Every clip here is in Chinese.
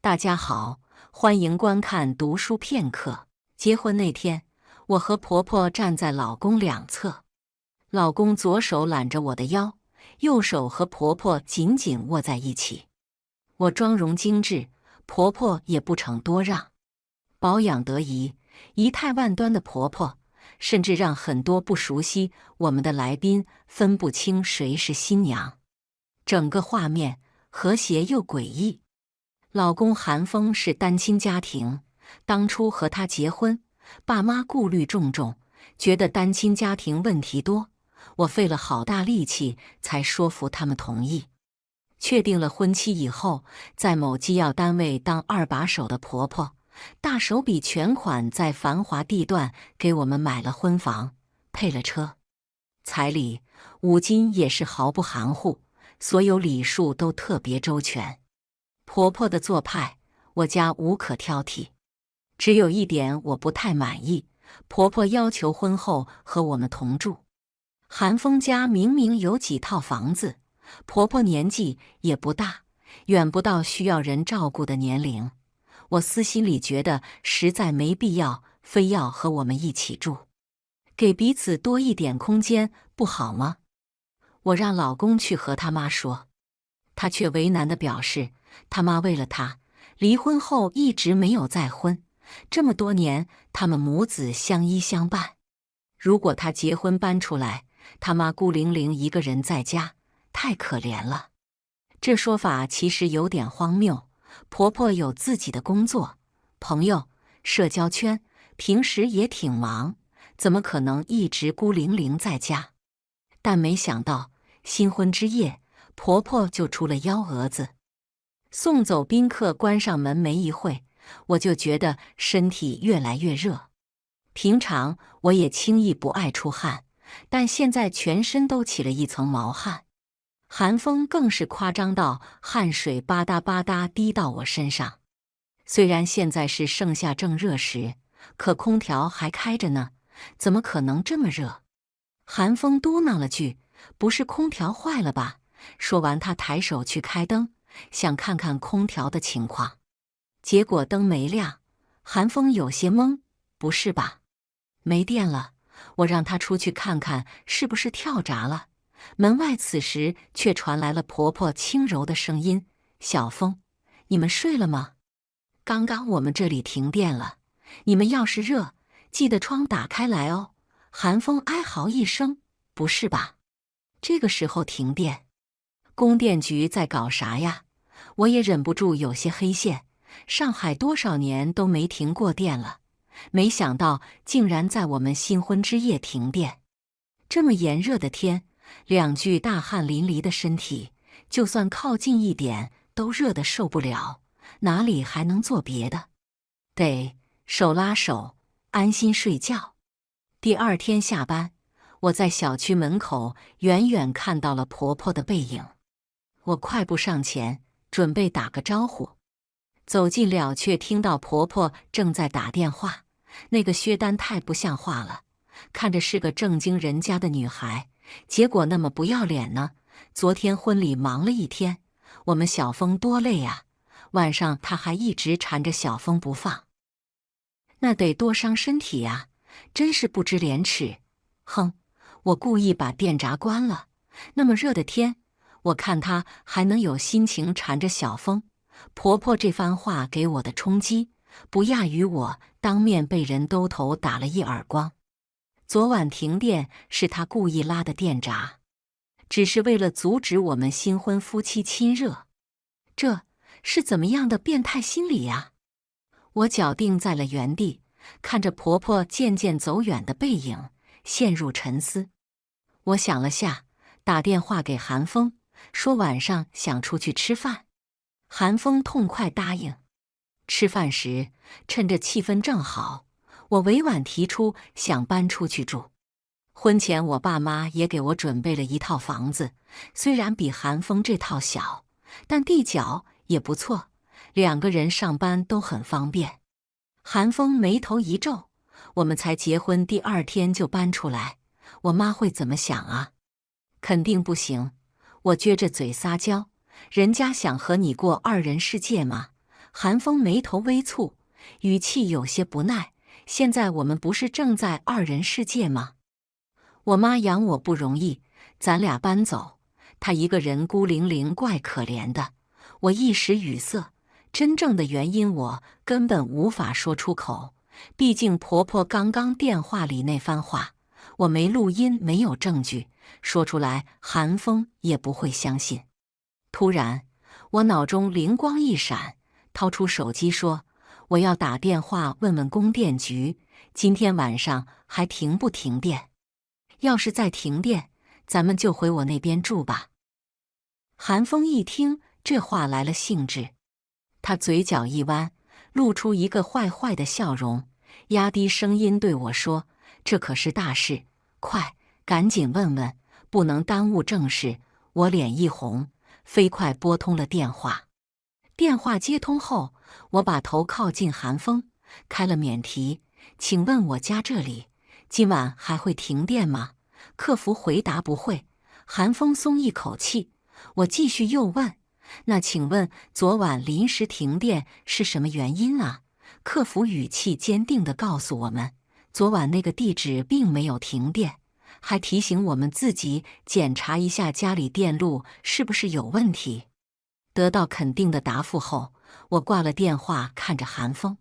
大家好，欢迎观看读书片刻。结婚那天，我和婆婆站在老公两侧，老公左手揽着我的腰，右手和婆婆紧紧握在一起。我妆容精致，婆婆也不逞多让，保养得宜，仪态万端的婆婆，甚至让很多不熟悉我们的来宾分不清谁是新娘。整个画面和谐又诡异。老公韩风是单亲家庭，当初和他结婚，爸妈顾虑重重，觉得单亲家庭问题多，我费了好大力气才说服他们同意。确定了婚期以后，在某机要单位当二把手的婆婆，大手笔全款在繁华地段给我们买了婚房，配了车。彩礼、五金也是毫不含糊，所有礼数都特别周全。婆婆的做派，我家无可挑剔。只有一点我不太满意，婆婆要求婚后和我们同住。韩风家明明有几套房子，婆婆年纪也不大，远不到需要人照顾的年龄。我私心里觉得实在没必要非要和我们一起住，给彼此多一点空间不好吗？我让老公去和他妈说，他却为难地表示，他妈为了他，离婚后一直没有再婚，这么多年他们母子相依相伴。如果他结婚搬出来，他妈孤零零一个人在家，太可怜了。这说法其实有点荒谬，婆婆有自己的工作、朋友、社交圈，平时也挺忙，怎么可能一直孤零零在家？但没想到新婚之夜，婆婆就出了幺蛾子。送走宾客，关上门没一会，我就觉得身体越来越热。平常我也轻易不爱出汗，但现在全身都起了一层毛汗。韩风更是夸张到汗水吧嗒吧嗒滴到我身上。虽然现在是盛夏正热时，可空调还开着呢，怎么可能这么热？韩风嘟囔了句：“不是空调坏了吧？”说完，他抬手去开灯，想看看空调的情况。结果灯没亮，韩风有些懵：“不是吧？没电了？”我让他出去看看是不是跳闸了。门外此时却传来了婆婆轻柔的声音：“小风，你们睡了吗？刚刚我们这里停电了，你们要是热，记得窗打开来哦。”韩风哀嚎一声：“不是吧？这个时候停电？供电局在搞啥呀？”我也忍不住有些黑线，上海多少年都没停过电了，没想到竟然在我们新婚之夜停电。这么炎热的天，两具大汗淋漓的身体，就算靠近一点都热得受不了，哪里还能做别的？得手拉手，安心睡觉。第二天下班，我在小区门口远远看到了婆婆的背影。我快步上前，准备打个招呼，走近了却听到婆婆正在打电话。那个薛丹太不像话了，看着是个正经人家的女孩，结果那么不要脸呢。昨天婚礼忙了一天，我们小峰多累啊，晚上她还一直缠着小峰不放，那得多伤身体呀，真是不知廉耻。哼，我故意把电闸关了，那么热的天，我看她还能有心情缠着小峰。婆婆这番话给我的冲击，不亚于我当面被人兜头打了一耳光。昨晚停电是她故意拉的电闸，只是为了阻止我们新婚夫妻亲热。这是怎么样的变态心理呀？我脚定在了原地，看着婆婆渐渐走远的背影，陷入沉思。我想了下，打电话给韩风，说晚上想出去吃饭。韩风痛快答应。吃饭时，趁着气氛正好，我委婉提出想搬出去住。婚前我爸妈也给我准备了一套房子，虽然比韩风这套小，但地角也不错，两个人上班都很方便。韩风眉头一皱：“我们才结婚第二天就搬出来，我妈会怎么想啊？”肯定不行。我撅着嘴撒娇：“人家想和你过二人世界吗？韩风眉头微蹙，语气有些不耐：“现在我们不是正在二人世界吗？我妈养我不容易，咱俩搬走，她一个人孤零零，怪可怜的。”我一时语塞，真正的原因我根本无法说出口，毕竟婆婆刚刚电话里那番话，我没录音，没有证据，说出来韩风也不会相信。突然，我脑中灵光一闪，掏出手机说：“我要打电话问问供电局，今天晚上还停不停电？要是再停电，咱们就回我那边住吧。”韩风一听这话来了兴致，他嘴角一弯，露出一个坏坏的笑容，压低声音对我说：“这可是大事，快，赶紧问问，不能耽误正事。”我脸一红，飞快拨通了电话。电话接通后，我把头靠近韩风，开了免提：“请问我家这里今晚还会停电吗？”客服回答：“不会。”韩风松一口气。我继续又问：“那请问昨晚临时停电是什么原因啊？”客服语气坚定地告诉我们，昨晚那个地址并没有停电，还提醒我们自己检查一下家里电路是不是有问题。得到肯定的答复后，我挂了电话，看着韩风。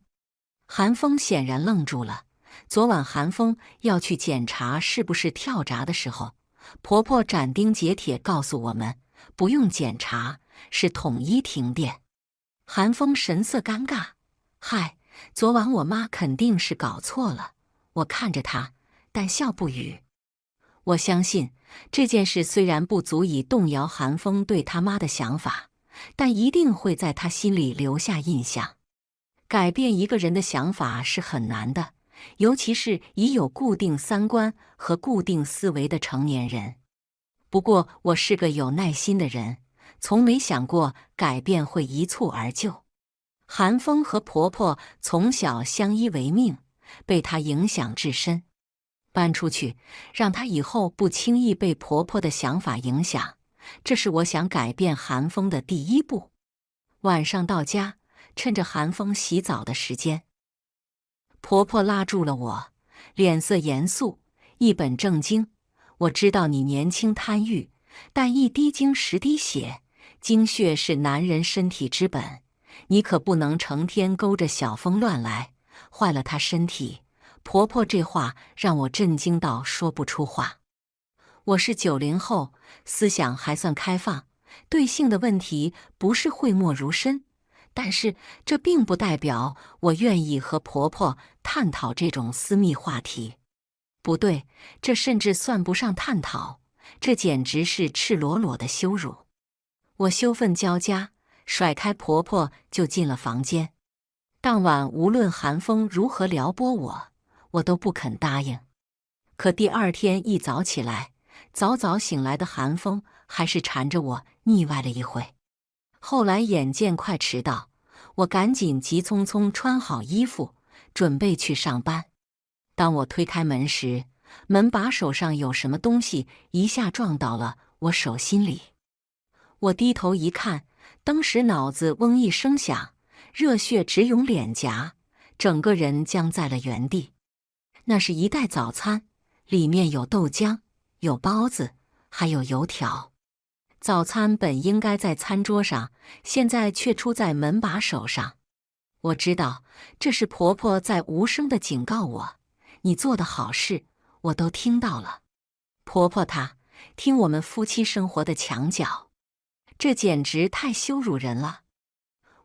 韩风显然愣住了。昨晚韩风要去检查是不是跳闸的时候，婆婆斩钉截铁告诉我们，不用检查，是统一停电。韩风神色尴尬：“嗨，昨晚我妈肯定是搞错了。”我看着他，但笑不语。我相信这件事虽然不足以动摇韩风对他妈的想法，但一定会在他心里留下印象。改变一个人的想法是很难的，尤其是已有固定三观和固定思维的成年人。不过我是个有耐心的人，从没想过改变会一蹴而就。韩风和婆婆从小相依为命，被她影响至深。搬出去，让她以后不轻易被婆婆的想法影响，这是我想改变韩风的第一步。晚上到家，趁着韩风洗澡的时间，婆婆拉住了我，脸色严肃，一本正经：“我知道你年轻贪欲，但一滴精十滴血，精血是男人身体之本，你可不能成天勾着小风乱来，坏了他身体。”婆婆这话让我震惊到说不出话。我是90后，思想还算开放，对性的问题不是讳莫如深，但是这并不代表我愿意和婆婆探讨这种私密话题。不对，这甚至算不上探讨，这简直是赤裸裸的羞辱。我羞愤交加，甩开婆婆就进了房间。当晚无论韩风如何撩拨我都不肯答应。可第二天一早起来，早早醒来的韩风还是缠着我腻歪了一回。后来眼见快迟到，我赶紧急匆匆穿好衣服，准备去上班。当我推开门时，门把手上有什么东西一下撞到了我手心里。我低头一看，当时脑子嗡一声响，热血直涌脸颊，整个人僵在了原地。那是一袋早餐，里面有豆浆，有包子，还有油条。早餐本应该在餐桌上，现在却出在门把手上。我知道这是婆婆在无声地警告我，你做的好事我都听到了。婆婆她听我们夫妻生活的墙角，这简直太羞辱人了。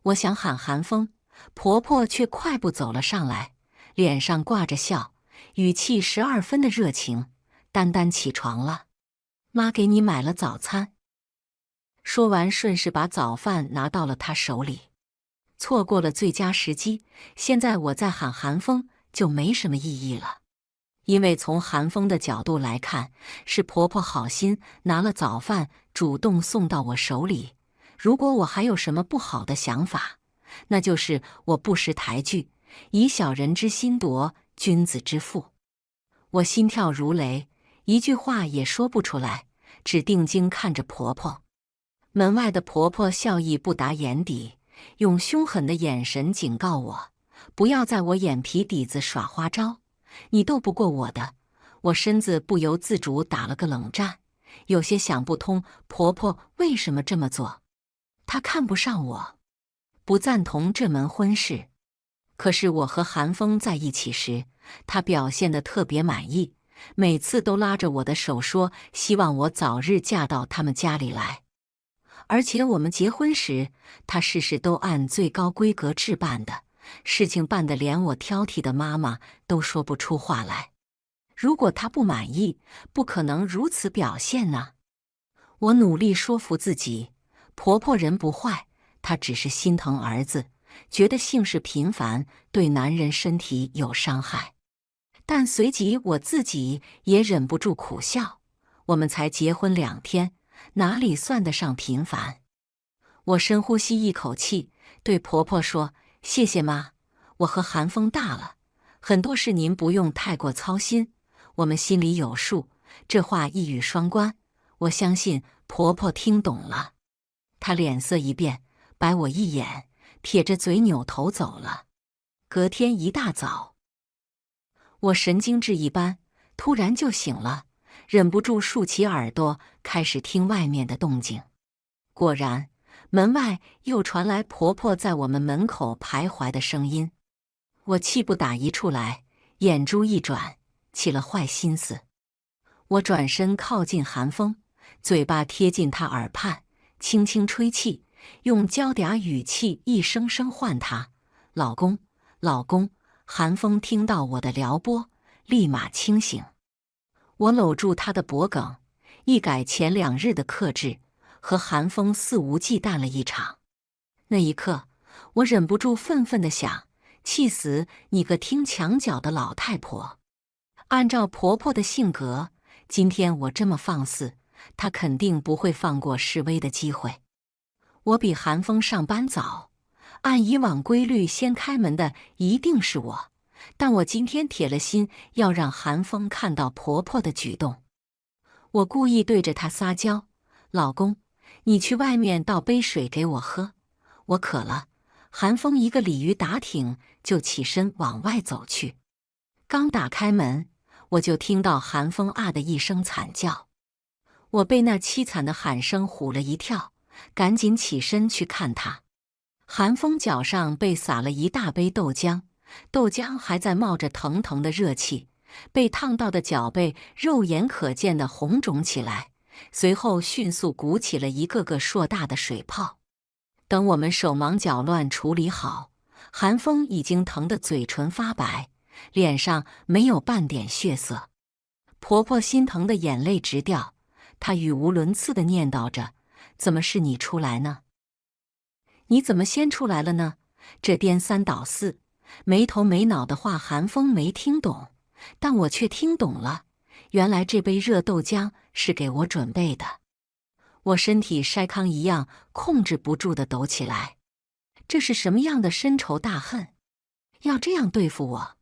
我想喊韩风，婆婆却快步走了上来，脸上挂着笑，语气12分的热情：“丹丹起床了，妈给你买了早餐。”说完顺势把早饭拿到了她手里。错过了最佳时机，现在我再喊韩风就没什么意义了。因为从韩风的角度来看，是婆婆好心拿了早饭主动送到我手里。如果我还有什么不好的想法，那就是我不识抬举，以小人之心夺君子之腹。我心跳如雷，一句话也说不出来，只定睛看着婆婆。门外的婆婆笑意不达眼底，用凶狠的眼神警告我，不要在我眼皮底子耍花招，你斗不过我的。我身子不由自主打了个冷战，有些想不通婆婆为什么这么做。她看不上我，不赞同这门婚事。可是我和韩风在一起时，她表现得特别满意，每次都拉着我的手说希望我早日嫁到他们家里来。而且我们结婚时，她事事都按最高规格置办的，事情办得连我挑剔的妈妈都说不出话来。如果她不满意，不可能如此表现呢。我努力说服自己，婆婆人不坏，她只是心疼儿子，觉得姓氏频繁对男人身体有伤害。但随即我自己也忍不住苦笑，我们才结婚2天，哪里算得上频繁？我深呼吸一口气，对婆婆说：“谢谢妈，我和韩风大了，很多事您不用太过操心，我们心里有数。”这话一语双关，我相信婆婆听懂了。她脸色一变，白我一眼，撇着嘴扭头走了。隔天一大早，我神经质一般，突然就醒了，忍不住竖起耳朵，开始听外面的动静。果然，门外又传来婆婆在我们门口徘徊的声音。我气不打一处来，眼珠一转，起了坏心思。我转身靠近韩风，嘴巴贴近他耳畔，轻轻吹气，用娇嗲语气一声声唤他：“老公，老公。”韩风听到我的撩拨，立马清醒。我搂住他的脖颈，一改前2日的克制，和韩风肆无忌惮了一场。那一刻，我忍不住愤愤地想：气死你个听墙角的老太婆！按照婆婆的性格，今天我这么放肆，她肯定不会放过示威的机会。我比韩风上班早，按以往规律先开门的一定是我，但我今天铁了心要让韩风看到婆婆的举动。我故意对着她撒娇：“老公，你去外面倒杯水给我喝，我渴了。”韩风一个鲤鱼打挺就起身往外走去。刚打开门，我就听到韩风啊的一声惨叫。我被那凄惨的喊声唬了一跳，赶紧起身去看他。韩风脚上被洒了一大杯豆浆，豆浆还在冒着腾腾的热气，被烫到的脚背肉眼可见的红肿起来，随后迅速鼓起了一个个硕大的水泡。等我们手忙脚乱处理好，韩风已经疼得嘴唇发白，脸上没有半点血色。婆婆心疼的眼泪直掉，她语无伦次地念叨着：“怎么是你出来呢？你怎么先出来了呢？”这颠三倒四、没头没脑的话，韩风没听懂，但我却听懂了。原来这杯热豆浆是给我准备的。我身体筛糠一样控制不住地抖起来。这是什么样的深仇大恨？要这样对付我？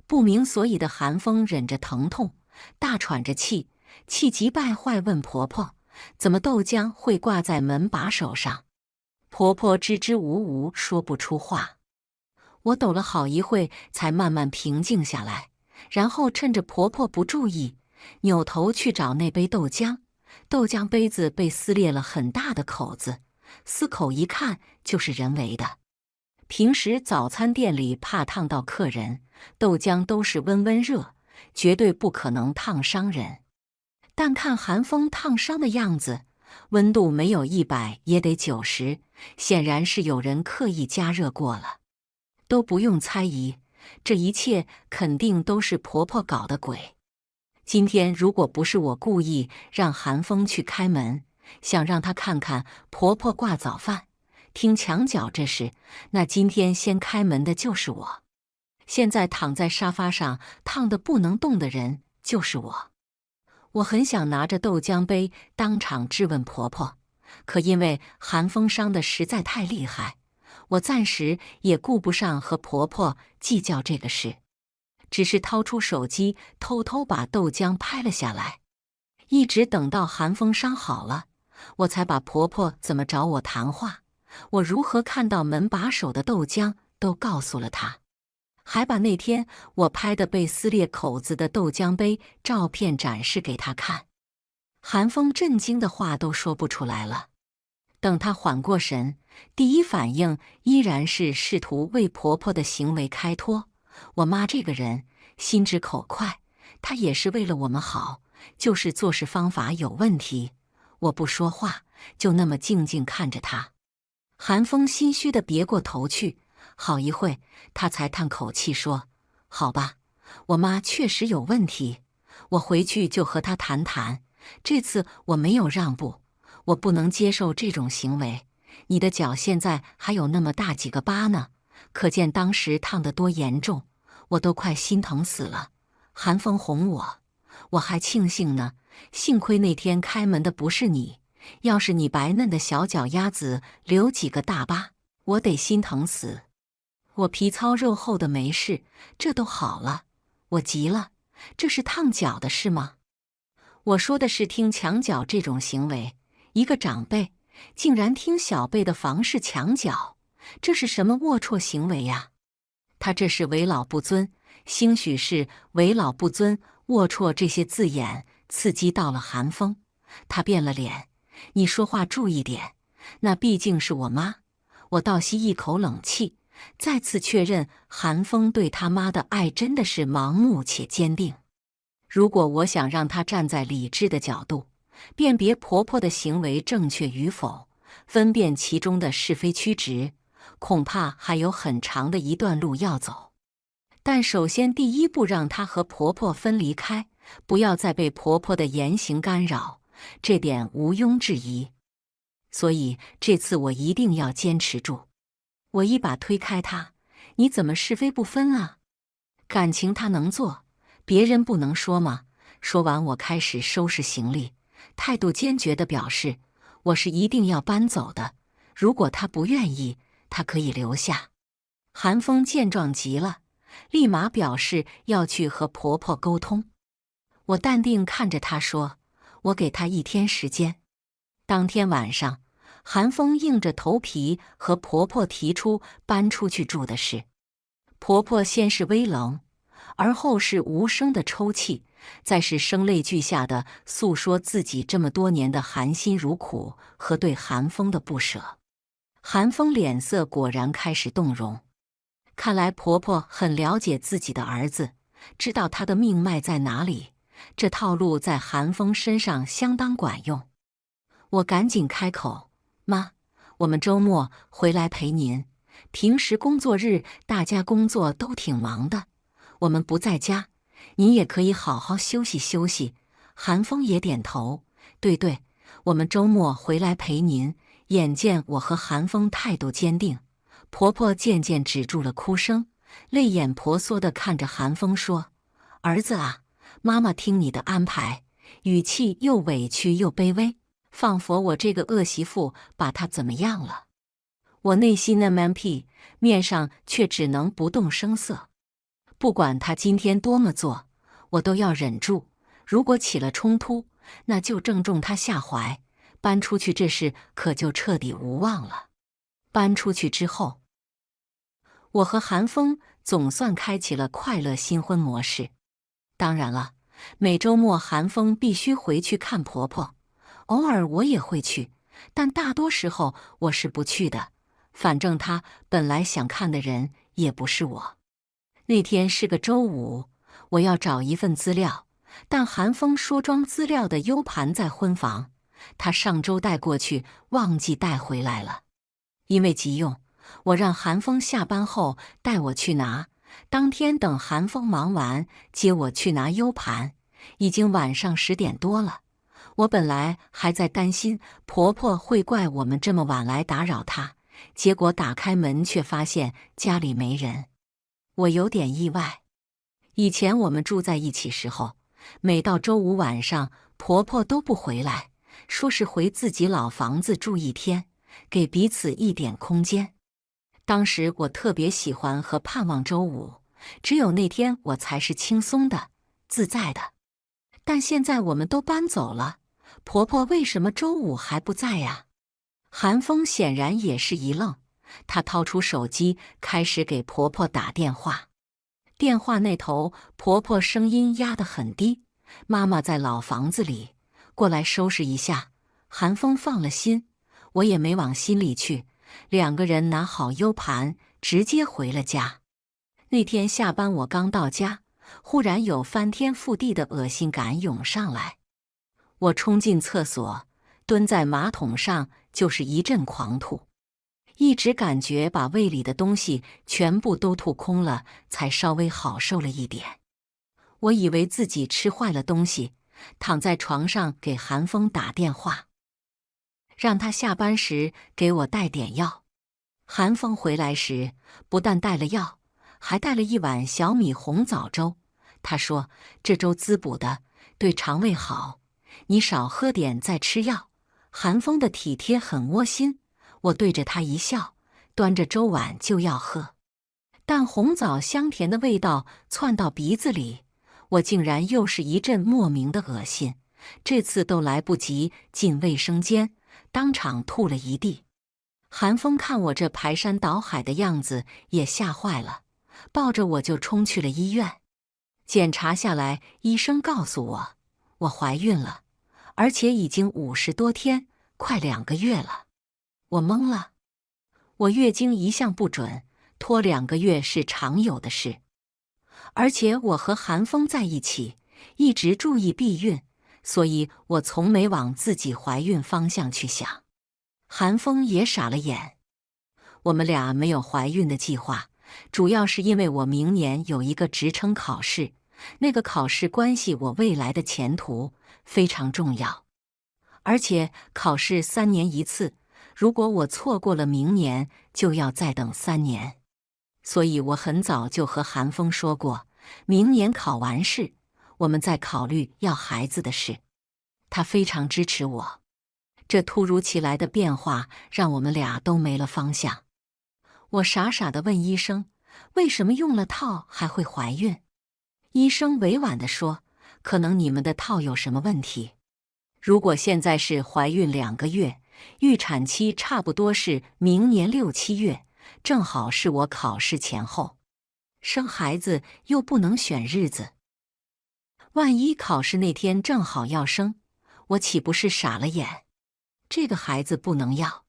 不明所以的韩风忍着疼痛，大喘着气，气急败坏问婆婆：“怎么豆浆会挂在门把手上？”婆婆支支吾吾说不出话。我抖了好一会，才慢慢平静下来，然后趁着婆婆不注意，扭头去找那杯豆浆。豆浆杯子被撕裂了很大的口子，撕口一看就是人为的。平时早餐店里怕烫到客人，豆浆都是温温热，绝对不可能烫伤人。但看韩风烫伤的样子，温度没有100也得90，显然是有人刻意加热过了。都不用猜疑，这一切肯定都是婆婆搞的鬼。今天如果不是我故意让韩风去开门，想让她看看婆婆挂早饭、听墙角这事，那今天先开门的就是我。现在躺在沙发上烫得不能动的人就是我。我很想拿着豆浆杯当场质问婆婆，可因为韩风伤得实在太厉害，我暂时也顾不上和婆婆计较这个事，只是掏出手机偷偷把豆浆拍了下来。一直等到韩风伤好了，我才把婆婆怎么找我谈话，我如何看到门把手的豆浆都告诉了他，还把那天我拍的被撕裂口子的豆浆杯照片展示给他看。韩风震惊的话都说不出来了。等他缓过神，第一反应依然是试图为婆婆的行为开脱。我妈这个人心直口快，她也是为了我们好，就是做事方法有问题。我不说话，就那么静静看着她。韩风心虚地别过头去，好一会，他才叹口气说：“好吧，我妈确实有问题，我回去就和她谈谈。这次我没有让步，我不能接受这种行为。你的脚现在还有那么大几个疤呢，可见当时烫得多严重，我都快心疼死了。”韩风哄我还庆幸呢，幸亏那天开门的不是你，要是你白嫩的小脚丫子留几个大疤，我得心疼死。我皮糙肉厚的没事，这都好了。我急了，这是烫脚的事吗？我说的是听墙角这种行为，一个长辈竟然听小辈的房事墙角，这是什么龌龊行为呀？他这是为老不尊，兴许是为老不尊、龌龊这些字眼刺激到了韩风，他变了脸。你说话注意点，那毕竟是我妈。我倒吸一口冷气，再次确认韩风对他妈的爱真的是盲目且坚定。如果我想让他站在理智的角度，辨别婆婆的行为正确与否，分辨其中的是非曲直，恐怕还有很长的一段路要走。但首先第一步，让她和婆婆分离开，不要再被婆婆的言行干扰，这点毋庸置疑。所以这次我一定要坚持住。我一把推开她：“你怎么是非不分啊？感情她能做，别人不能说吗？”说完，我开始收拾行李，态度坚决地表示，我是一定要搬走的。如果她不愿意，她可以留下。韩风见状急了，立马表示要去和婆婆沟通。我淡定看着她说：“我给她1天时间。”当天晚上，韩风硬着头皮和婆婆提出搬出去住的事。婆婆先是微冷，而后是无声的抽泣，再是声泪俱下的诉说自己这么多年的含辛茹苦和对韩风的不舍。韩风脸色果然开始动容，看来婆婆很了解自己的儿子，知道他的命脉在哪里，这套路在韩风身上相当管用。我赶紧开口：“妈，我们周末回来陪您，平时工作日大家工作都挺忙的，我们不在家，您也可以好好休息休息。”韩风也点头：“对对，我们周末回来陪您。”眼见我和韩风态度坚定，婆婆渐渐止住了哭声，泪眼婆娑地看着韩风说：“儿子啊，妈妈听你的安排。”语气又委屈又卑微，仿佛我这个恶媳妇把她怎么样了。我内心那 MP， 面上却只能不动声色。不管她今天多么做，我都要忍住。如果起了冲突，那就正中她下怀。搬出去这事可就彻底无望了。搬出去之后，我和韩风总算开启了快乐新婚模式。当然了，每周末韩风必须回去看婆婆，偶尔我也会去，但大多时候我是不去的。反正她本来想看的人也不是我。那天是个周五，我要找一份资料，但韩风说装资料的 U 盘在婚房。他上周带过去，忘记带回来了。因为急用，我让韩风下班后带我去拿。当天等韩风忙完接我去拿 U 盘，已经晚上10点多了。我本来还在担心婆婆会怪我们这么晚来打扰她，结果打开门却发现家里没人。我有点意外。以前我们住在一起时候，每到周五晚上，婆婆都不回来，说是回自己老房子住1天，给彼此一点空间。当时我特别喜欢和盼望周五，只有那天我才是轻松的、自在的。但现在我们都搬走了，婆婆为什么周五还不在呀？韩风显然也是一愣，他掏出手机，开始给婆婆打电话。电话那头，婆婆声音压得很低：“妈妈在老房子里，过来收拾一下。”韩风放了心，我也没往心里去。两个人拿好 U 盘，直接回了家。那天下班我刚到家，忽然有翻天覆地的恶心感涌上来。我冲进厕所，蹲在马桶上就是一阵狂吐，一直感觉把胃里的东西全部都吐空了，才稍微好受了一点。我以为自己吃坏了东西，躺在床上给韩风打电话，让他下班时给我带点药。韩风回来时，不但带了药，还带了一碗小米红枣粥。他说这粥滋补的，对肠胃好，你少喝点再吃药。韩风的体贴很窝心，我对着他一笑，端着粥碗就要喝。但红枣香甜的味道窜到鼻子里，我竟然又是一阵莫名的恶心。这次都来不及进卫生间，当场吐了一地。韩风看我这排山倒海的样子，也吓坏了，抱着我就冲去了医院。检查下来，医生告诉我怀孕了，而且已经50多天，快2个月了。我懵了，我月经一向不准，拖2个月是常有的事。而且我和韩风在一起，一直注意避孕，所以我从没往自己怀孕方向去想。韩风也傻了眼。我们俩没有怀孕的计划，主要是因为我明年有一个职称考试，那个考试关系我未来的前途，非常重要。而且考试3年一次，如果我错过了明年，就要再等3年。所以我很早就和韩风说过，明年考完试，我们再考虑要孩子的事。他非常支持我。这突如其来的变化让我们俩都没了方向。我傻傻地问医生，为什么用了套还会怀孕？医生委婉地说，可能你们的套有什么问题。如果现在是怀孕2个月，预产期差不多是明年6、7月，正好是我考试前后。生孩子又不能选日子，万一考试那天正好要生，我岂不是傻了眼？这个孩子不能要。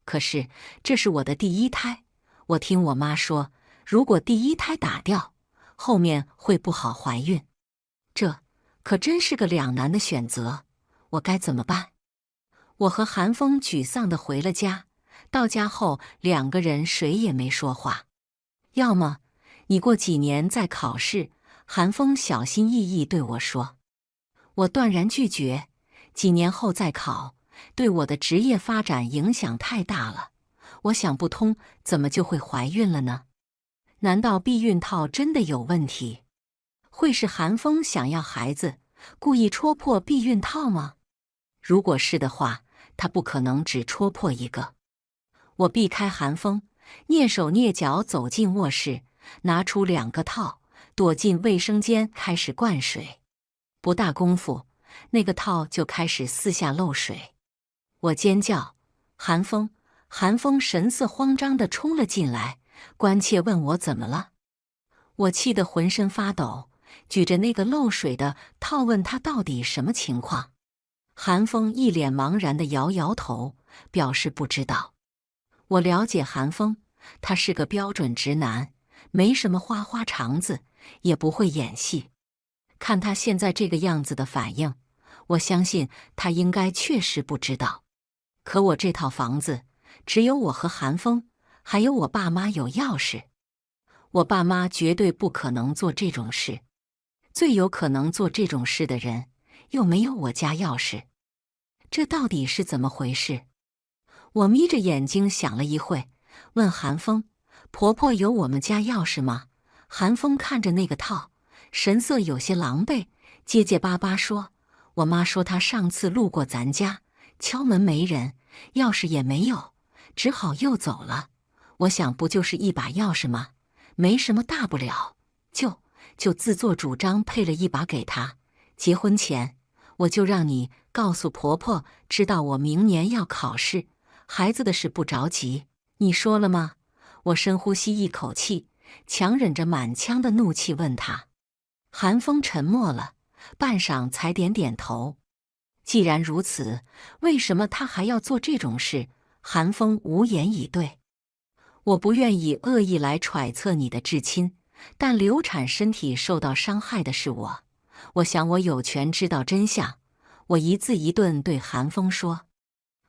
可是这是我的第1胎，我听我妈说，如果第1胎打掉，后面会不好怀孕。这可真是个两难的选择，我该怎么办？我和韩风沮丧地回了家，到家后2个人谁也没说话。要么你过几年再考试，韩风小心翼翼对我说。我断然拒绝，几年后再考，对我的职业发展影响太大了。我想不通，怎么就会怀孕了呢？难道避孕套真的有问题？会是韩风想要孩子，故意戳破避孕套吗？如果是的话，他不可能只戳破一个。我避开韩风，蹑手蹑脚走进卧室，拿出2个套，躲进卫生间开始灌水。不大功夫，那个套就开始四下漏水。我尖叫，韩风！韩风神色慌张地冲了进来，关切问我怎么了。我气得浑身发抖，举着那个漏水的套问他到底什么情况。韩风一脸茫然地摇摇头，表示不知道。我了解韩风，他是个标准直男，没什么花花肠子，也不会演戏。看他现在这个样子的反应，我相信他应该确实不知道。可我这套房子只有我和韩风，还有我爸妈有钥匙。我爸妈绝对不可能做这种事，最有可能做这种事的人又没有我家钥匙。这到底是怎么回事？我眯着眼睛想了一会，问韩风：“婆婆有我们家钥匙吗？”韩风看着那个套，神色有些狼狈，结结巴巴说：“我妈说她上次路过咱家，敲门没人，钥匙也没有，只好又走了。我想不就是一把钥匙吗？没什么大不了，就自作主张配了一把给她。结婚前我就让你告诉婆婆，知道我明年要考试。”孩子的事不着急，你说了吗？我深呼吸一口气，强忍着满腔的怒气问他。韩风沉默了，半晌才点点头。既然如此，为什么他还要做这种事？韩风无言以对。我不愿以恶意来揣测你的至亲，但流产身体受到伤害的是我，我想我有权知道真相。我一字一顿对韩风说。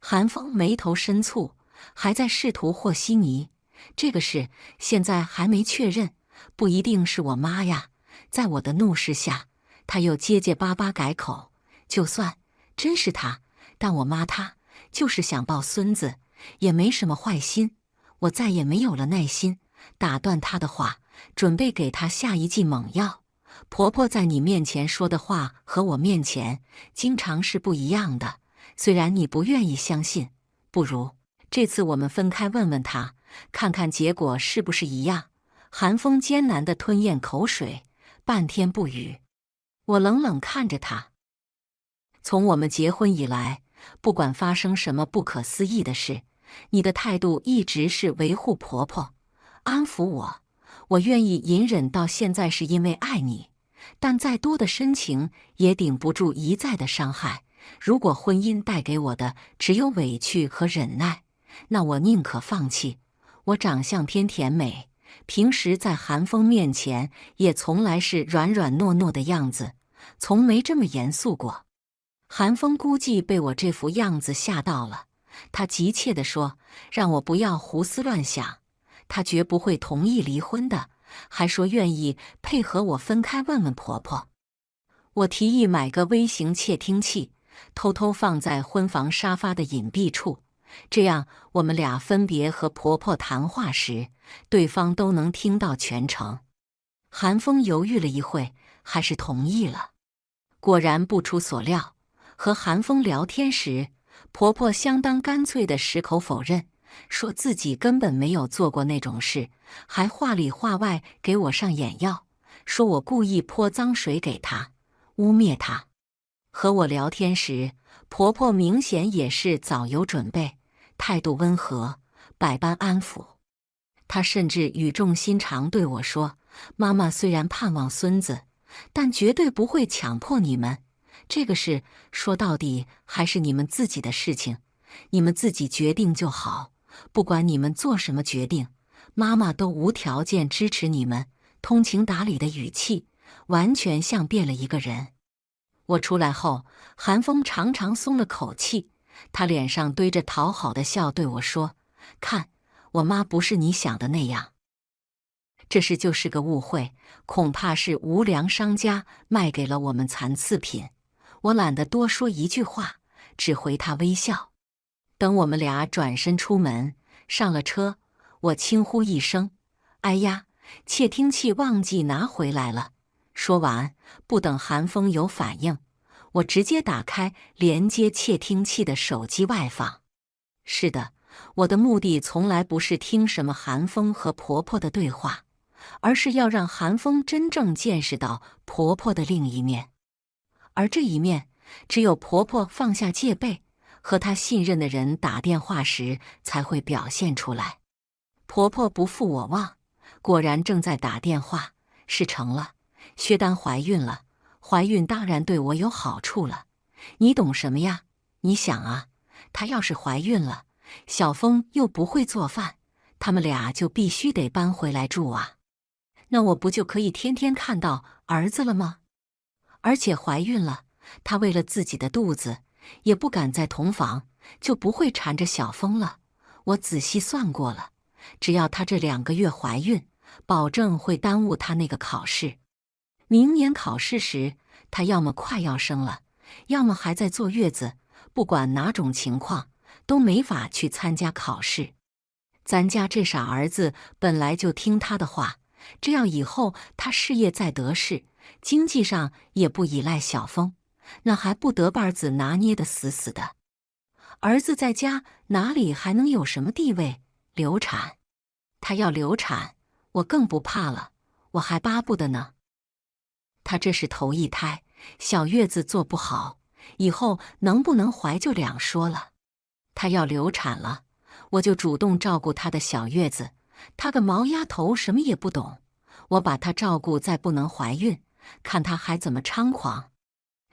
韩风眉头深蹙，还在试图和稀泥。这个事现在还没确认，不一定是我妈呀。在我的怒视下，他又结结巴巴改口，就算真是他，但我妈她就是想抱孙子，也没什么坏心。我再也没有了耐心，打断她的话，准备给她下一剂猛药。婆婆在你面前说的话和我面前经常是不一样的，虽然你不愿意相信，不如这次我们分开问问她，看看结果是不是一样。韩风艰难地吞咽口水，半天不语。我冷冷看着他。从我们结婚以来，不管发生什么不可思议的事，你的态度一直是维护婆婆，安抚我。我愿意隐忍到现在是因为爱你，但再多的深情也顶不住一再的伤害。如果婚姻带给我的只有委屈和忍耐，那我宁可放弃。我长相偏甜美，平时在韩风面前也从来是软软糯糯的样子，从没这么严肃过。韩风估计被我这副样子吓到了，他急切地说，让我不要胡思乱想，他绝不会同意离婚的，还说愿意配合我分开问问婆婆。我提议买个微型窃听器，偷偷放在婚房沙发的隐蔽处，这样我们俩分别和婆婆谈话时，对方都能听到全程。韩风犹豫了一会，还是同意了。果然不出所料，和韩风聊天时，婆婆相当干脆地矢口否认，说自己根本没有做过那种事，还话里话外给我上眼药，说我故意泼脏水给她，污蔑她。和我聊天时，婆婆明显也是早有准备，态度温和，百般安抚。她甚至语重心长对我说，妈妈虽然盼望孙子，但绝对不会强迫你们，这个事说到底还是你们自己的事情，你们自己决定就好，不管你们做什么决定，妈妈都无条件支持你们。通情达理的语气，完全像变了一个人。我出来后，韩风长长松了口气，他脸上堆着讨好的笑对我说，看，我妈不是你想的那样。这事就是个误会，恐怕是无良商家卖给了我们残次品。我懒得多说一句话，只回他微笑。等我们俩转身出门，上了车，我轻呼一声，哎呀，窃听器忘记拿回来了。说完，不等韩风有反应，我直接打开连接窃听器的手机外放。是的，我的目的从来不是听什么韩风和婆婆的对话，而是要让韩风真正见识到婆婆的另一面。而这一面，只有婆婆放下戒备，和她信任的人打电话时才会表现出来。婆婆不负我望，果然正在打电话，事成了，薛丹怀孕了。怀孕当然对我有好处了，你懂什么呀？你想啊，她要是怀孕了，小峰又不会做饭，他们俩就必须得搬回来住啊。那我不就可以天天看到儿子了吗？而且怀孕了，她为了自己的肚子，也不敢再同房，就不会缠着小峰了。我仔细算过了，只要她这2个月怀孕，保证会耽误她那个考试。明年考试时，她要么快要生了，要么还在坐月子，不管哪种情况，都没法去参加考试。咱家这傻儿子本来就听她的话，这样以后她事业再得势，经济上也不依赖小峰，那还不得把儿子拿捏得死死的。儿子在家哪里还能有什么地位？流产，他要流产，我更不怕了，我还巴不得呢。他这是头一胎，小月子做不好，以后能不能怀就两说了。他要流产了，我就主动照顾她的小月子。她个毛丫头什么也不懂，我把她照顾再不能怀孕，看她还怎么猖狂，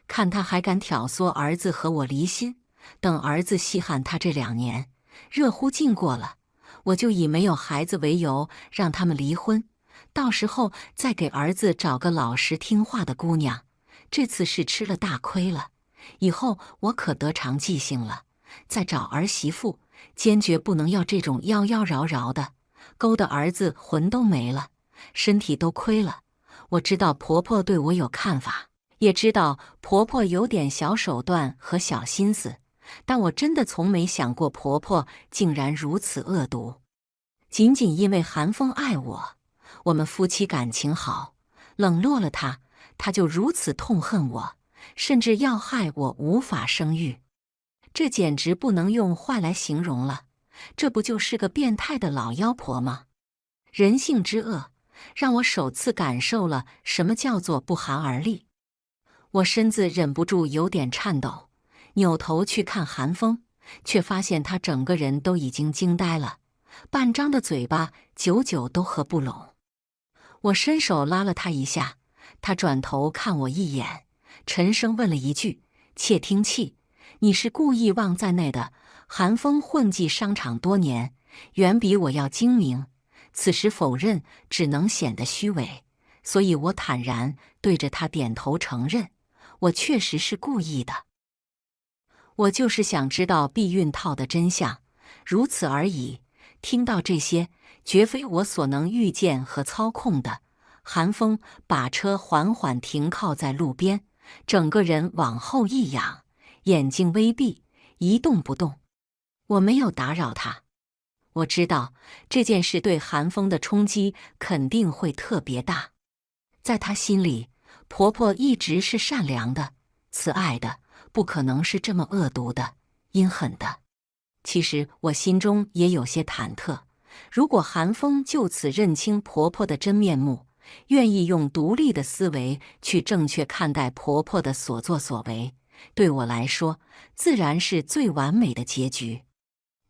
看她还敢挑唆儿子和我离心。等儿子稀罕她这2年，热乎劲过了，我就以没有孩子为由让他们离婚，到时候再给儿子找个老实听话的姑娘。这次是吃了大亏了，以后我可得长记性了，再找儿媳妇，坚决不能要这种妖妖娆娆的，勾得儿子魂都没了，身体都亏了。我知道婆婆对我有看法，也知道婆婆有点小手段和小心思，但我真的从没想过婆婆竟然如此恶毒。仅仅因为韩风爱我，我们夫妻感情好，冷落了他，他就如此痛恨我，甚至要害我无法生育。这简直不能用坏来形容了，这不就是个变态的老妖婆吗？人性之恶，让我首次感受了什么叫做不寒而栗。我身子忍不住有点颤抖，扭头去看韩风，却发现他整个人都已经惊呆了，半张的嘴巴久久都合不拢。我伸手拉了他一下，他转头看我一眼，沉声问了一句：“窃听器，你是故意忘在内的？”韩风混迹商场多年，远比我要精明，此时否认只能显得虚伪，所以我坦然对着他点头承认，我确实是故意的。我就是想知道避孕套的真相，如此而已。听到这些，绝非我所能预见和操控的。韩风把车缓缓停靠在路边，整个人往后一仰，眼睛微闭，一动不动。我没有打扰他，我知道这件事对韩风的冲击肯定会特别大。在他心里，婆婆一直是善良的、慈爱的，不可能是这么恶毒的、阴狠的。其实我心中也有些忐忑，如果韩风就此认清婆婆的真面目，愿意用独立的思维去正确看待婆婆的所作所为，对我来说自然是最完美的结局。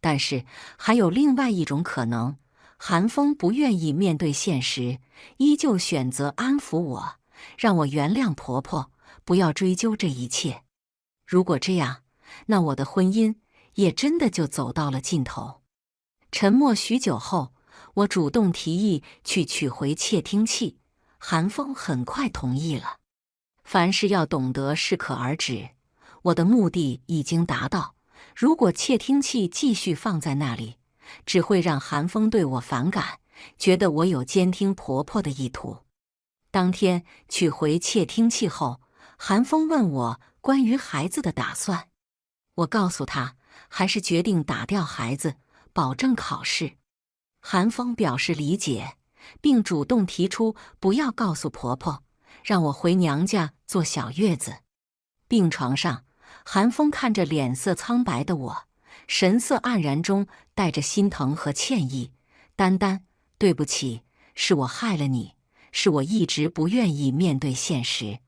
但是还有另外一种可能，韩风不愿意面对现实，依旧选择安抚我，让我原谅婆婆，不要追究这一切。如果这样，那我的婚姻也真的就走到了尽头。沉默许久后，我主动提议去取回窃听器，韩风很快同意了。凡事要懂得适可而止，我的目的已经达到。如果窃听器继续放在那里，只会让韩风对我反感，觉得我有监听婆婆的意图。当天取回窃听器后，韩风问我关于孩子的打算，我告诉他还是决定打掉孩子，保证考试。韩风表示理解，并主动提出不要告诉婆婆，让我回娘家坐小月子。病床上，韩风看着脸色苍白的我，神色黯然中带着心疼和歉意。丹丹，对不起，是我害了你，是我一直不愿意面对现实。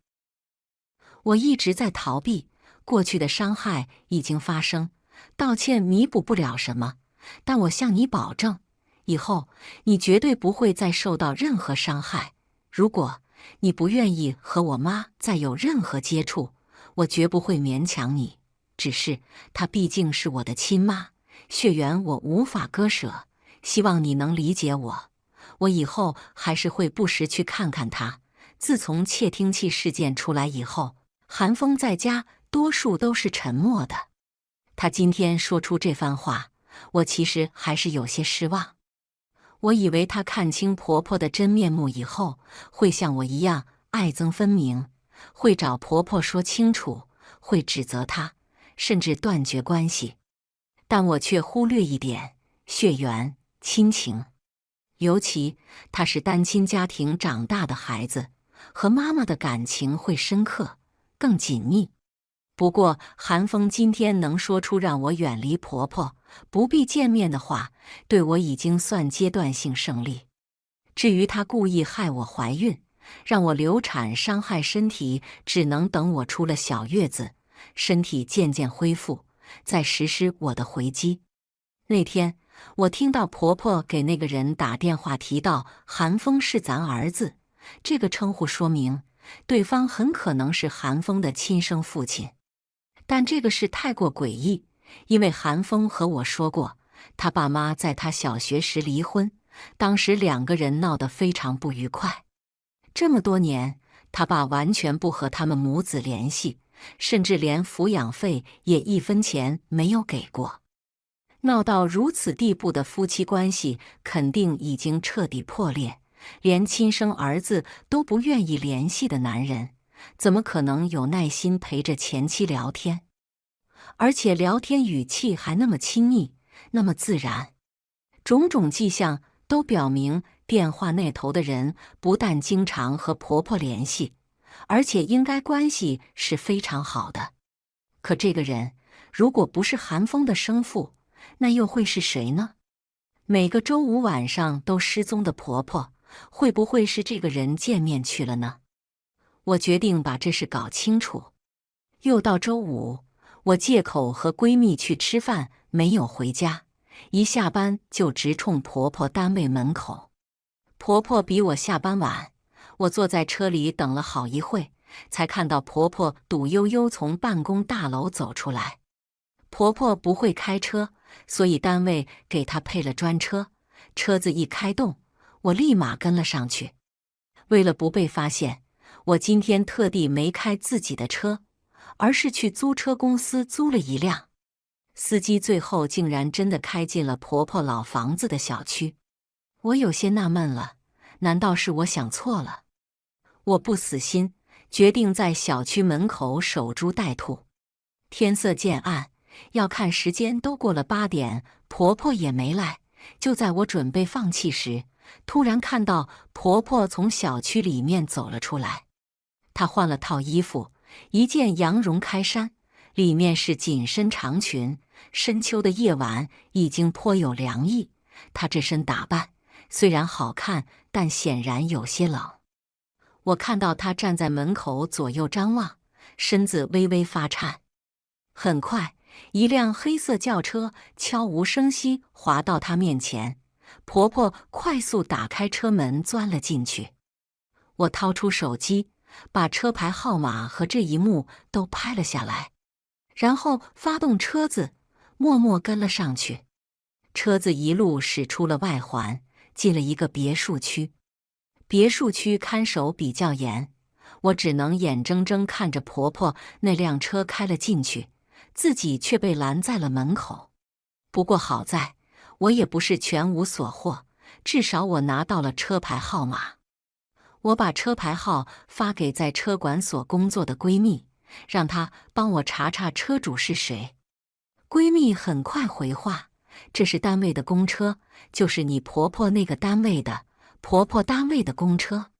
我一直在逃避，过去的伤害已经发生，道歉弥补不了什么，但我向你保证，以后你绝对不会再受到任何伤害。如果你不愿意和我妈再有任何接触，我绝不会勉强你，只是她毕竟是我的亲妈，血缘我无法割舍，希望你能理解我。我以后还是会不时去看看她。自从窃听器事件出来以后，韩风在家多数都是沉默的。他今天说出这番话，我其实还是有些失望。我以为他看清婆婆的真面目以后，会像我一样爱憎分明，会找婆婆说清楚，会指责她，甚至断绝关系。但我却忽略一点：血缘、亲情。尤其他是单亲家庭长大的孩子，和妈妈的感情会深刻、更紧密。不过韩风今天能说出让我远离婆婆、不必见面的话，对我已经算阶段性胜利。至于他故意害我怀孕，让我流产伤害身体，只能等我出了小月子，身体渐渐恢复，再实施我的回击。那天我听到婆婆给那个人打电话提到韩风是咱儿子，这个称呼说明对方很可能是韩风的亲生父亲。但这个事太过诡异，因为韩风和我说过，他爸妈在他小学时离婚，当时两个人闹得非常不愉快。这么多年，他爸完全不和他们母子联系，甚至连抚养费也一分钱没有给过。闹到如此地步的夫妻关系，肯定已经彻底破裂。连亲生儿子都不愿意联系的男人，怎么可能有耐心陪着前妻聊天？而且聊天语气还那么亲密，那么自然。种种迹象都表明，电话那头的人不但经常和婆婆联系，而且应该关系是非常好的。可这个人如果不是韩风的生父，那又会是谁呢？每个周五晚上都失踪的婆婆，会不会是这个人见面去了呢？我决定把这事搞清楚。又到周五，我借口和闺蜜去吃饭，没有回家，一下班就直冲婆婆单位门口。婆婆比我下班晚，我坐在车里等了好一会，才看到婆婆堵悠悠从办公大楼走出来。婆婆不会开车，所以单位给她配了专车。车子一开动，我立马跟了上去。为了不被发现，我今天特地没开自己的车，而是去租车公司租了一辆。司机最后竟然真的开进了婆婆老房子的小区。我有些纳闷了，难道是我想错了？我不死心，决定在小区门口守株待兔。天色渐暗，要看时间都过了8点，婆婆也没来。就在我准备放弃时，突然看到婆婆从小区里面走了出来。她换了套衣服，一件羊绒开衫，里面是紧身长裙。深秋的夜晚已经颇有凉意，她这身打扮虽然好看，但显然有些冷。我看到她站在门口左右张望，身子微微发颤。很快，一辆黑色轿车悄无声息滑到她面前，婆婆快速打开车门钻了进去。我掏出手机，把车牌号码和这一幕都拍了下来，然后发动车子，默默跟了上去。车子一路驶出了外环，进了一个别墅区。别墅区看守比较严，我只能眼睁睁看着婆婆那辆车开了进去，自己却被拦在了门口。不过好在，我也不是全无所获，至少我拿到了车牌号码。我把车牌号发给在车管所工作的闺蜜，让她帮我查查车主是谁。闺蜜很快回话，这是单位的公车，就是你婆婆那个单位的，婆婆单位的公车。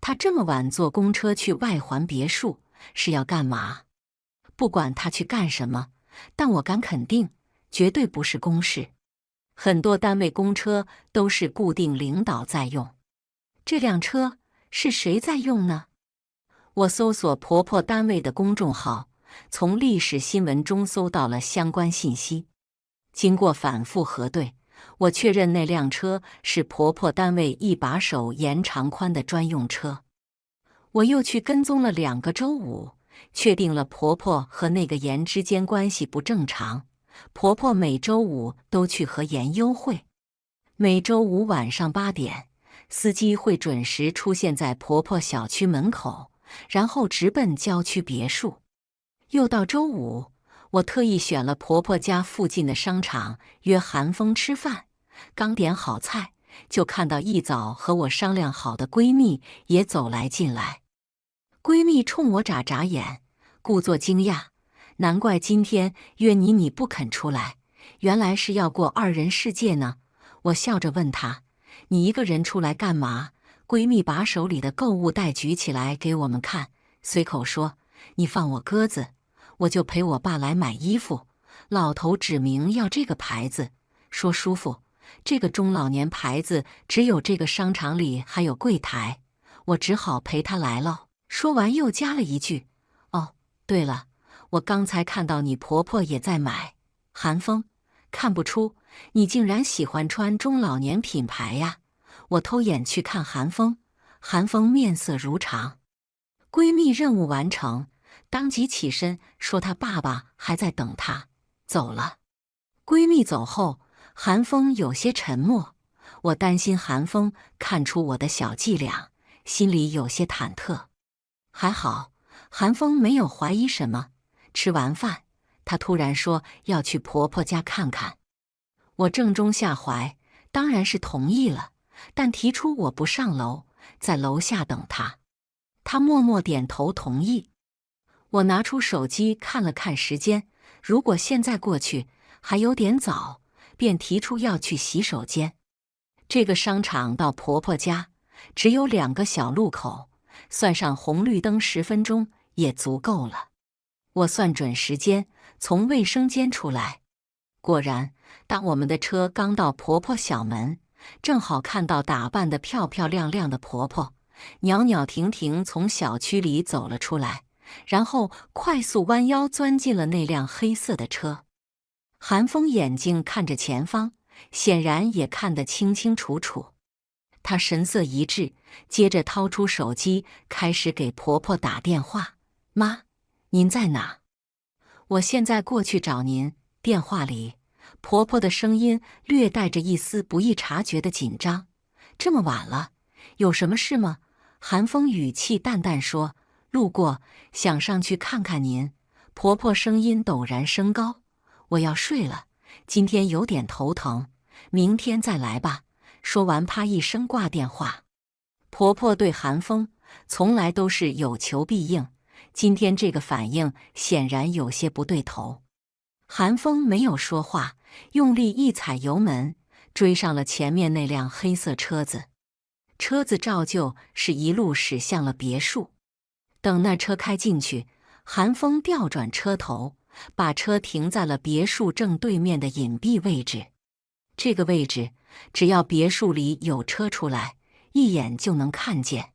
她这么晚坐公车去外环别墅，是要干嘛？不管她去干什么，但我敢肯定，绝对不是公事。很多单位公车都是固定领导在用，这辆车是谁在用呢？我搜索婆婆单位的公众号，从历史新闻中搜到了相关信息。经过反复核对，我确认那辆车是婆婆单位一把手严长宽的专用车。我又去跟踪了2个周五，确定了婆婆和那个严之间关系不正常。婆婆每周五都去和严幽会，每周五晚上8点，司机会准时出现在婆婆小区门口，然后直奔郊区别墅。又到周五，我特意选了婆婆家附近的商场约韩风吃饭。刚点好菜，就看到一早和我商量好的闺蜜也走来进来。闺蜜冲我眨眨眼，故作惊讶，难怪今天约你不肯出来，原来是要过2人世界呢。我笑着问她，你一个人出来干嘛？闺蜜把手里的购物袋举起来给我们看，随口说，你放我鸽子，我就陪我爸来买衣服。老头指明要这个牌子，说舒服，这个中老年牌子只有这个商场里还有柜台，我只好陪他来了。说完又加了一句，哦，对了，我刚才看到你婆婆也在买韩风，看不出你竟然喜欢穿中老年品牌呀！”我偷眼去看韩风，韩风面色如常。闺蜜任务完成，当即起身说她爸爸还在等她，走了。闺蜜走后，韩风有些沉默。我担心韩风看出我的小伎俩，心里有些忐忑。还好，韩风没有怀疑什么。吃完饭，她突然说要去婆婆家看看。我正中下怀，当然是同意了，但提出我不上楼，在楼下等她。她默默点头同意。我拿出手机看了看时间，如果现在过去还有点早，便提出要去洗手间。这个商场到婆婆家只有2个小路口，算上红绿灯10分钟也足够了。我算准时间，从卫生间出来。果然，当我们的车刚到婆婆小门，正好看到打扮得漂漂亮亮的婆婆，袅袅婷婷从小区里走了出来，然后快速弯腰钻进了那辆黑色的车。韩风眼睛看着前方，显然也看得清清楚楚。他神色一滞，接着掏出手机，开始给婆婆打电话：“妈，您在哪？我现在过去找您。”电话里，婆婆的声音略带着一丝不易察觉的紧张：“这么晚了，有什么事吗？”韩风语气淡淡说：“路过，想上去看看您。”婆婆声音陡然升高：“我要睡了，今天有点头疼，明天再来吧。”说完，啪一声挂电话。婆婆对韩风从来都是有求必应，今天这个反应显然有些不对头。韩风没有说话，用力一踩油门，追上了前面那辆黑色车子。车子照旧是一路驶向了别墅。等那车开进去，韩风调转车头，把车停在了别墅正对面的隐蔽位置。这个位置，只要别墅里有车出来，一眼就能看见。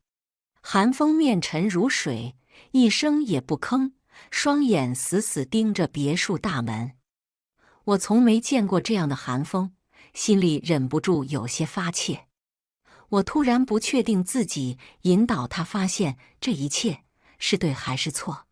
韩风面沉如水，一声也不吭，双眼死死盯着别墅大门。我从没见过这样的韩风，心里忍不住有些发怯。我突然不确定自己引导他发现这一切是对还是错。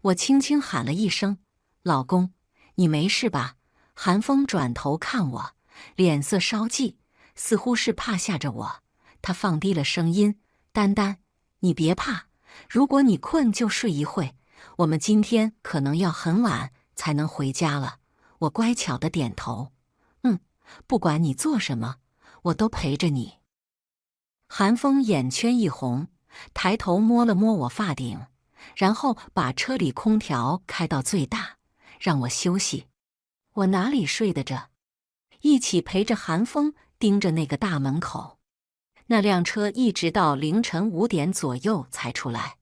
我轻轻喊了一声：“老公，你没事吧？”韩风转头看我，脸色稍霁，似乎是怕吓着我。他放低了声音：“丹丹，你别怕，如果你困就睡一会，我们今天可能要很晚才能回家了。”我乖巧地点头：“不管你做什么，我都陪着你。”韩风眼圈一红，抬头摸了摸我发顶，然后把车里空调开到最大，让我休息。我哪里睡得着？一起陪着韩风盯着那个大门口。那辆车一直到凌晨5点左右才出来。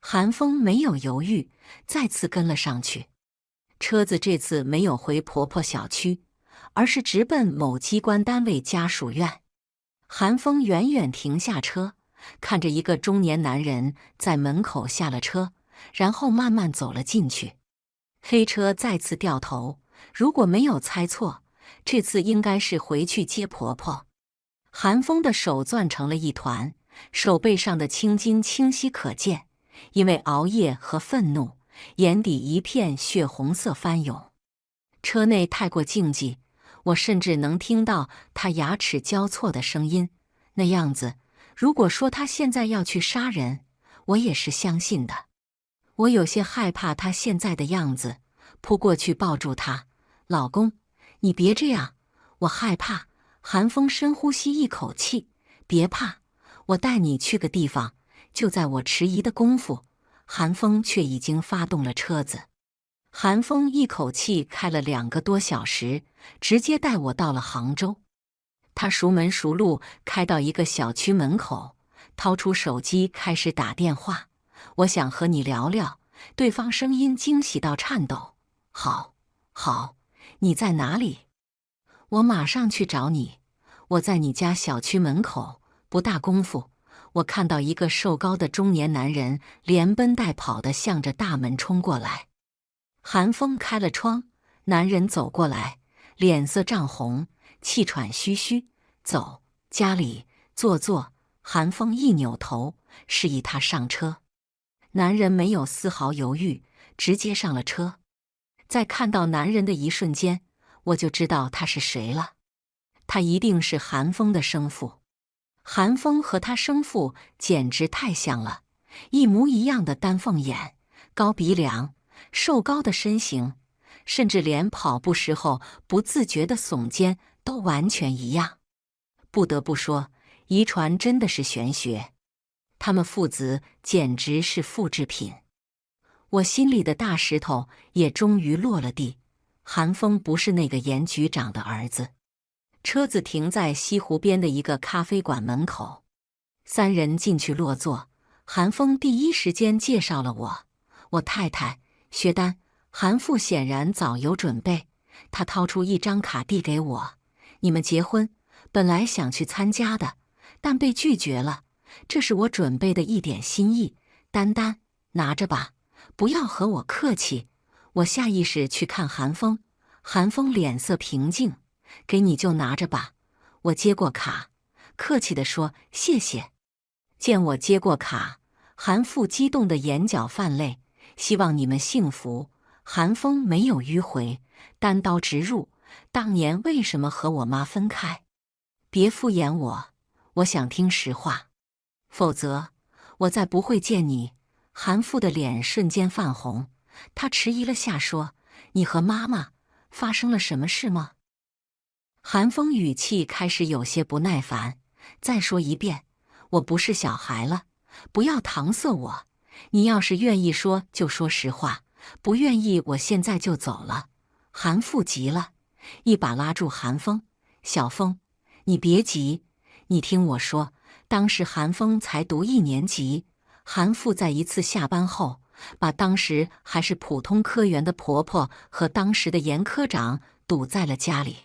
韩风没有犹豫，再次跟了上去。车子这次没有回婆婆小区，而是直奔某机关单位家属院。韩风远远停下车，看着一个中年男人在门口下了车，然后慢慢走了进去。黑车再次掉头，如果没有猜错，这次应该是回去接婆婆。韩风的手攥成了一团，手背上的青筋清晰可见，因为熬夜和愤怒，眼底一片血红色翻涌。车内太过静寂，我甚至能听到他牙齿交错的声音。那样子，如果说他现在要去杀人，我也是相信的。我有些害怕他现在的样子，扑过去抱住他：“老公，你别这样，我害怕。”韩风深呼吸一口气：“别怕，我带你去个地方。”就在我迟疑的功夫，韩风却已经发动了车子。韩风一口气开了2个多小时，直接带我到了杭州。他熟门熟路开到一个小区门口，掏出手机开始打电话：“我想和你聊聊。”对方声音惊喜到颤抖：“好，你在哪里？我马上去找你。我在你家小区门口。”不大功夫，我看到一个瘦高的中年男人连奔带跑地向着大门冲过来。韩风开了窗，男人走过来，脸色涨红，气喘吁吁。走，家里坐。韩风一扭头，示意他上车。男人没有丝毫犹豫，直接上了车。在看到男人的一瞬间，我就知道他是谁了。他一定是韩风的生父。韩风和他生父简直太像了，一模一样的丹凤眼，高鼻梁，瘦高的身形，甚至连跑步时候不自觉的耸肩都完全一样。不得不说，遗传真的是玄学，他们父子简直是复制品。我心里的大石头也终于落了地，韩风不是那个严局长的儿子。车子停在西湖边的一个咖啡馆门口，三人进去落座。韩风第一时间介绍了我太太薛丹。韩父显然早有准备，他掏出一张卡递给我：“你们结婚，本来想去参加的，但被拒绝了，这是我准备的一点心意，丹丹，拿着吧，不要和我客气。”我下意识去看韩风，韩风脸色平静：“给你就拿着吧。”我接过卡，客气地说：“谢谢。”见我接过卡，韩父激动的眼角泛泪：“希望你们幸福。”韩风没有迂回，单刀直入：“当年为什么和我妈分开？别敷衍我，我想听实话，否则我再不会见你。”韩父的脸瞬间泛红，他迟疑了下说：“你和妈妈发生了什么事吗？”韩风语气开始有些不耐烦：“再说一遍，我不是小孩了，不要搪塞我。你要是愿意说就说实话，不愿意我现在就走了。”韩父急了，一把拉住韩风：“小风，你别急，你听我说。”当时韩风才读1年级，韩父在一次下班后，把当时还是普通科员的婆婆和当时的严科长堵在了家里。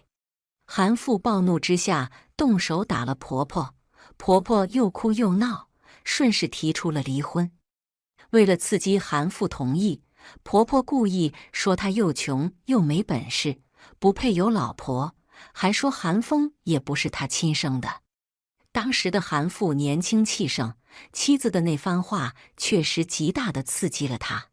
韩父暴怒之下动手打了婆婆，婆婆又哭又闹，顺势提出了离婚。为了刺激韩父同意，婆婆故意说她又穷又没本事，不配有老婆，还说韩风也不是她亲生的。当时的韩父年轻气盛，妻子的那番话确实极大地刺激了他。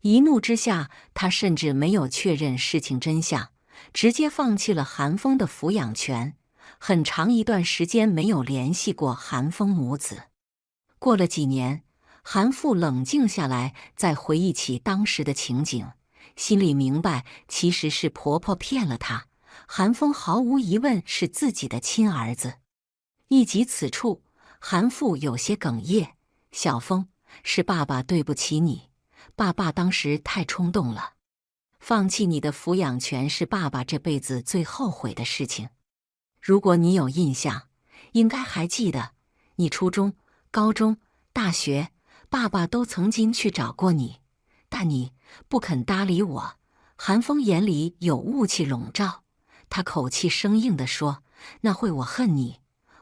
一怒之下，他甚至没有确认事情真相，直接放弃了韩风的抚养权，很长一段时间没有联系过韩风母子。过了几年，韩父冷静下来，再回忆起当时的情景，心里明白其实是婆婆骗了他，韩风毫无疑问是自己的亲儿子。一及此处，韩父有些哽咽：“小风，是爸爸对不起你，爸爸当时太冲动了，放弃你的抚养权是爸爸这辈子最后悔的事情。如果你有印象，应该还记得，你初中、高中、大学，爸爸都曾经去找过你，但你不肯搭理我。”韩风眼里有雾气笼罩，他口气生硬地说：“那会我恨你。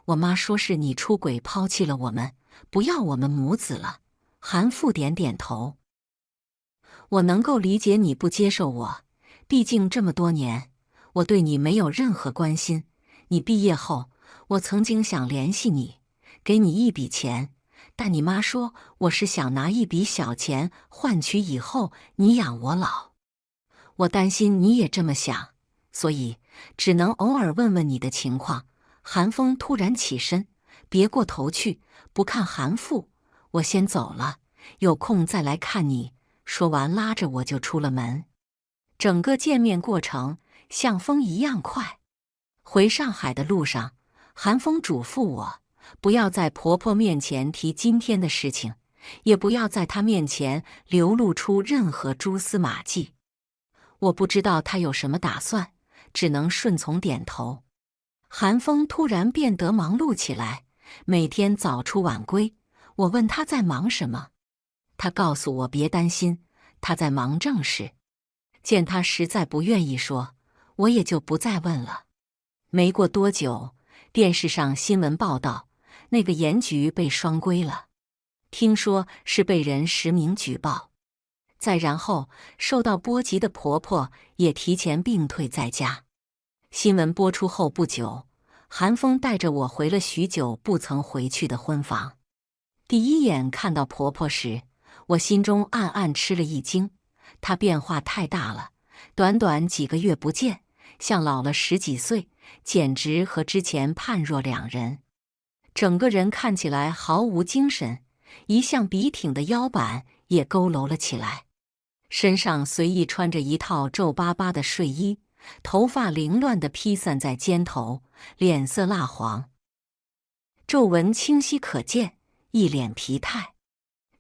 我妈说是你出轨抛弃了我们，不要我们母子了。”韩父点点头：“我能够理解你不接受我，毕竟这么多年，我对你没有任何关心。你毕业后，我曾经想联系你，给你一笔钱，但你妈说我是想拿一笔小钱换取以后你养我老。我担心你也这么想，所以只能偶尔问问你的情况。”韩风突然起身，别过头去，不看韩父：“我先走了，有空再来看你。”说完拉着我就出了门。整个见面过程像风一样快。回上海的路上，韩风嘱咐我，不要在婆婆面前提今天的事情，也不要在她面前流露出任何蛛丝马迹。我不知道他有什么打算，只能顺从点头。韩风突然变得忙碌起来，每天早出晚归。我问他在忙什么，他告诉我别担心，他在忙正事。见他实在不愿意说，我也就不再问了。没过多久，电视上新闻报道，那个严局被双规了，听说是被人实名举报。再然后，受到波及的婆婆也提前病退在家。新闻播出后不久，韩风带着我回了许久不曾回去的婚房。第一眼看到婆婆时，我心中暗暗吃了一惊，她变化太大了，短短几个月不见，像老了10几岁，简直和之前判若两人。整个人看起来毫无精神，一向笔挺的腰板也佝偻了起来，身上随意穿着一套皱巴巴的睡衣，头发凌乱地披散在肩头，脸色蜡黄，皱纹清晰可见，一脸疲态。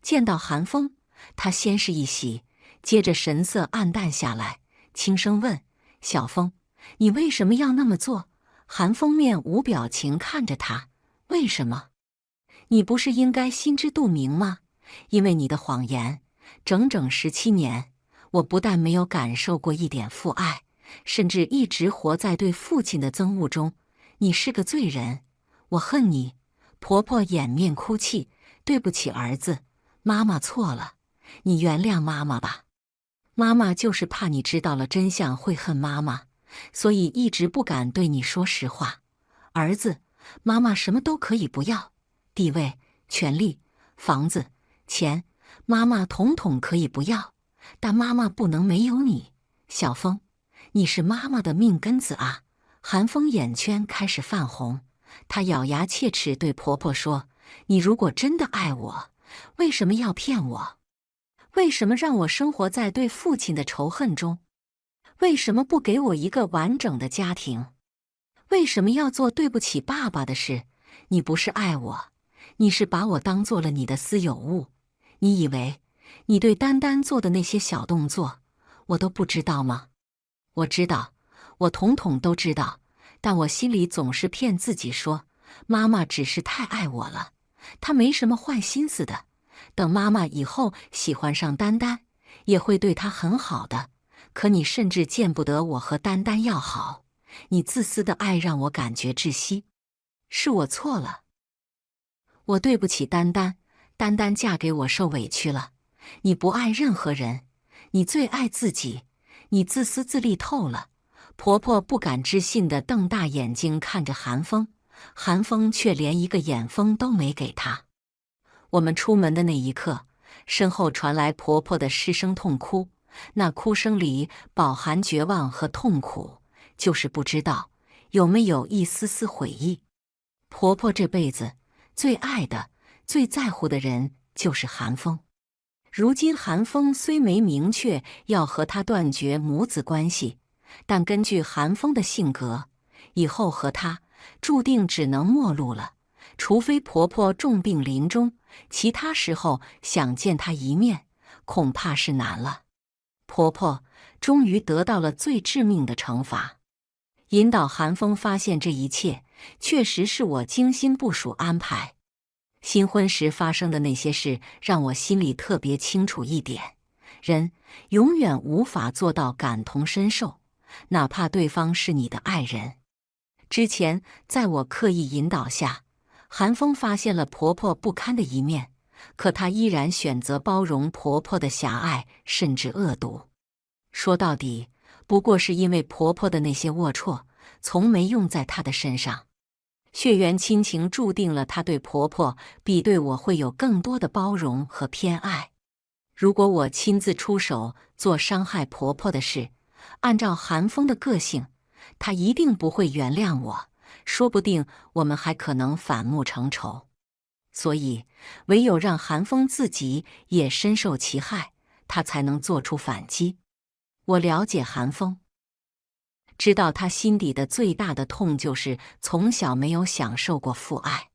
见到韩风，他先是一喜，接着神色暗淡下来，轻声问：“小风，你为什么要那么做？”韩风面无表情看着他：“为什么？你不是应该心知肚明吗？因为你的谎言，整整17年，我不但没有感受过一点父爱，甚至一直活在对父亲的憎恶中。你是个罪人，我恨你。”婆婆掩面哭泣：“对不起儿子，妈妈错了，你原谅妈妈吧。妈妈就是怕你知道了真相会恨妈妈，所以一直不敢对你说实话。儿子，妈妈什么都可以不要，地位、权利、房子、钱，妈妈统统可以不要，但妈妈不能没有你。小风，你是妈妈的命根子啊！”韩风眼圈开始泛红，她咬牙切齿对婆婆说：“你如果真的爱我，为什么要骗我？为什么让我生活在对父亲的仇恨中？为什么不给我一个完整的家庭？为什么要做对不起爸爸的事？你不是爱我，你是把我当做了你的私有物。你以为你对丹丹做的那些小动作，我都不知道吗？我知道，我统统都知道，但我心里总是骗自己说，妈妈只是太爱我了，她没什么坏心思的。等妈妈以后喜欢上丹丹，也会对她很好的。可你甚至见不得我和丹丹要好，你自私的爱让我感觉窒息。是我错了，我对不起丹丹，丹丹嫁给我受委屈了。你不爱任何人，你最爱自己，你自私自利透了。”婆婆不敢置信地瞪大眼睛看着韩风，韩风却连一个眼风都没给她。我们出门的那一刻，身后传来婆婆的失声痛哭，那哭声里饱含绝望和痛苦，就是不知道有没有一丝丝悔意。婆婆这辈子最爱的、最在乎的人就是韩风。如今韩风虽没明确要和她断绝母子关系，但根据韩风的性格，以后和她注定只能陌路了。除非婆婆重病临终，其他时候想见她一面，恐怕是难了。婆婆终于得到了最致命的惩罚。引导韩风发现这一切，确实是我精心部署安排。新婚时发生的那些事，让我心里特别清楚一点：人永远无法做到感同身受，哪怕对方是你的爱人。之前在我刻意引导下，韩风发现了婆婆不堪的一面，可她依然选择包容婆婆的狭隘甚至恶毒。说到底，不过是因为婆婆的那些龌龊从没用在她的身上。血缘亲情注定了她对婆婆比对我会有更多的包容和偏爱。如果我亲自出手做伤害婆婆的事，按照韩风的个性，她一定不会原谅我，说不定我们还可能反目成仇。所以，唯有让韩风自己也深受其害，她才能做出反击。我了解韩风，知道他心底的最大的痛就是从小没有享受过父爱。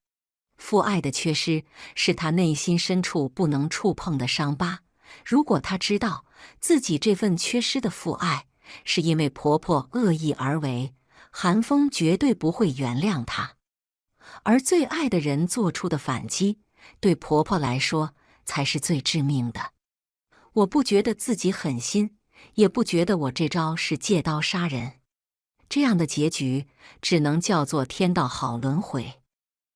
父爱的缺失是他内心深处不能触碰的伤疤。如果他知道自己这份缺失的父爱是因为婆婆恶意而为，韩风绝对不会原谅他。而最爱的人做出的反击，对婆婆来说才是最致命的。我不觉得自己狠心，也不觉得我这招是借刀杀人。这样的结局只能叫做天道好轮回。